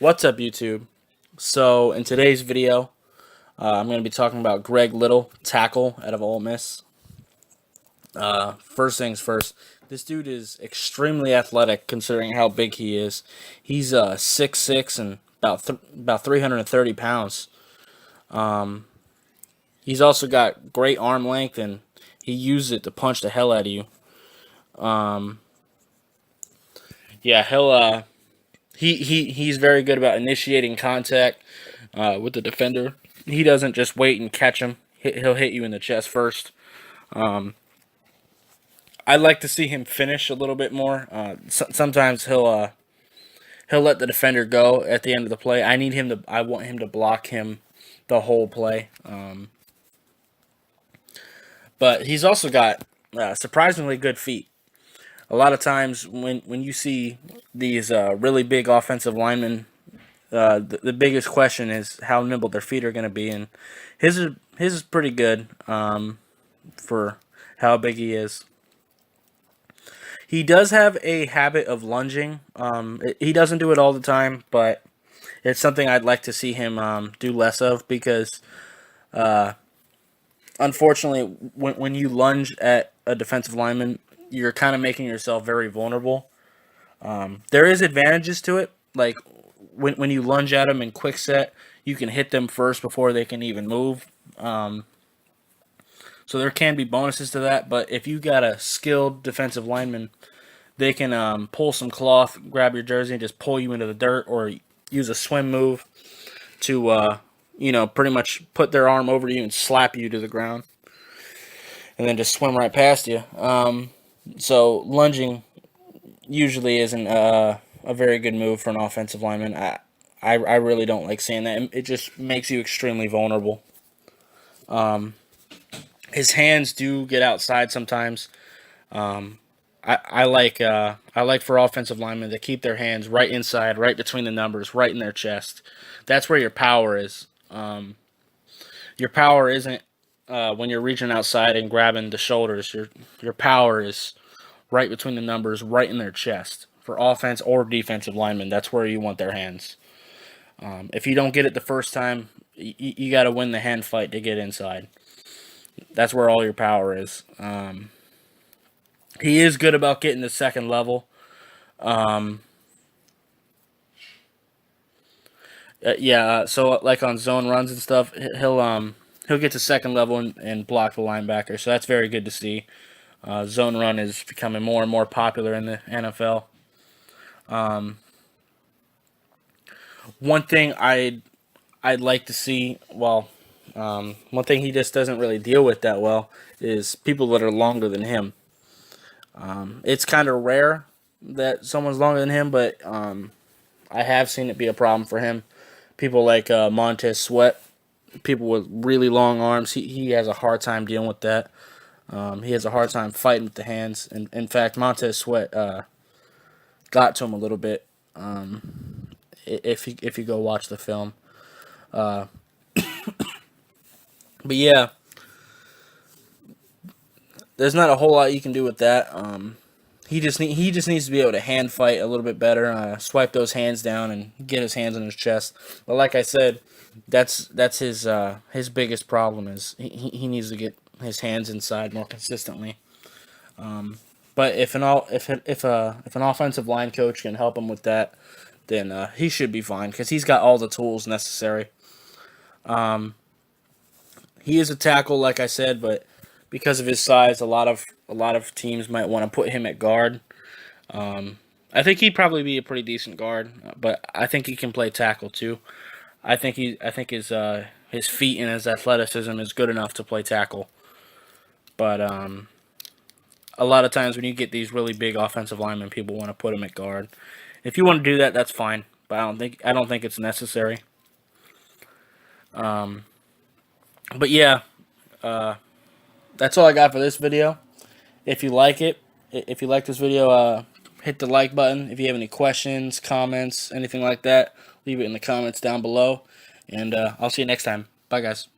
What's up, YouTube? So, in today's video, I'm going to be talking about Greg Little, tackle out of Ole Miss. First things first, this dude is extremely athletic considering how big he is. He's 6'6" and about 330 pounds. He's also got great arm length, and he uses it to punch the hell out of you. Yeah, he's very good about initiating contact with the defender. He doesn't just wait and catch him. He'll hit you in the chest first. I'd like to see him finish a little bit more. Sometimes he'll let the defender go at the end of the play. I want him to block him the whole play. But he's also got surprisingly good feet. A lot of times when you see these really big offensive linemen, the biggest question is how nimble their feet are going to be, and his is pretty good for how big he is. He does have a habit of lunging. He doesn't do it all the time, but it's something I'd like to see him do less of because, unfortunately, when you lunge at a defensive lineman, you're kind of making yourself very vulnerable. There is advantages to it, like when you lunge at them in quick set, you can hit them first before they can even move. So there can be bonuses to that, but if you got a skilled defensive lineman, they can pull some cloth, grab your jersey, and just pull you into the dirt, or use a swim move to, pretty much put their arm over you and slap you to the ground, and then just swim right past you. So lunging usually isn't a very good move for an offensive lineman. I really don't like seeing that. It just makes you extremely vulnerable. His hands do get outside sometimes. I like for offensive linemen to keep their hands right inside, right between the numbers, right in their chest. That's where your power is. Your power isn't when you're reaching outside and grabbing the shoulders. Your power is right between the numbers, right in their chest. For offense or defensive linemen, that's where you want their hands. If you don't get it the first time, you got to win the hand fight to get inside. That's where all your power is. He is good about getting to second level. So like on zone runs and stuff, he'll get to second level and block the linebacker. So that's very good to see. Zone run is becoming more and more popular in the NFL. One thing I'd like to see, one thing he just doesn't really deal with that well is people that are longer than him. It's kind of rare that someone's longer than him, but I have seen it be a problem for him. People like Montez Sweat, people with really long arms, he has a hard time dealing with that. He has a hard time fighting with the hands. And in fact, Montez Sweat got to him a little bit. If you go watch the film, but yeah, there's not a whole lot you can do with that. He just needs to be able to hand fight a little bit better, swipe those hands down and get his hands on his chest. But like I said, that's his biggest problem is he needs to get his hands inside more consistently. But if an offensive line coach can help him with that, then he should be fine because he's got all the tools necessary. He is a tackle, like I said, but because of his size, a lot of teams might want to put him at guard. I think he'd probably be a pretty decent guard, but I think he can play tackle too. I think his feet and his athleticism is good enough to play tackle. But a lot of times when you get these really big offensive linemen, people want to put him at guard. If you want to do that, that's fine, but I don't think it's necessary. But yeah, that's all I got for this video. If you like it, if you like this video, hit the like button. If you have any questions, comments, anything like that, leave it in the comments down below. And I'll see you next time. Bye, guys.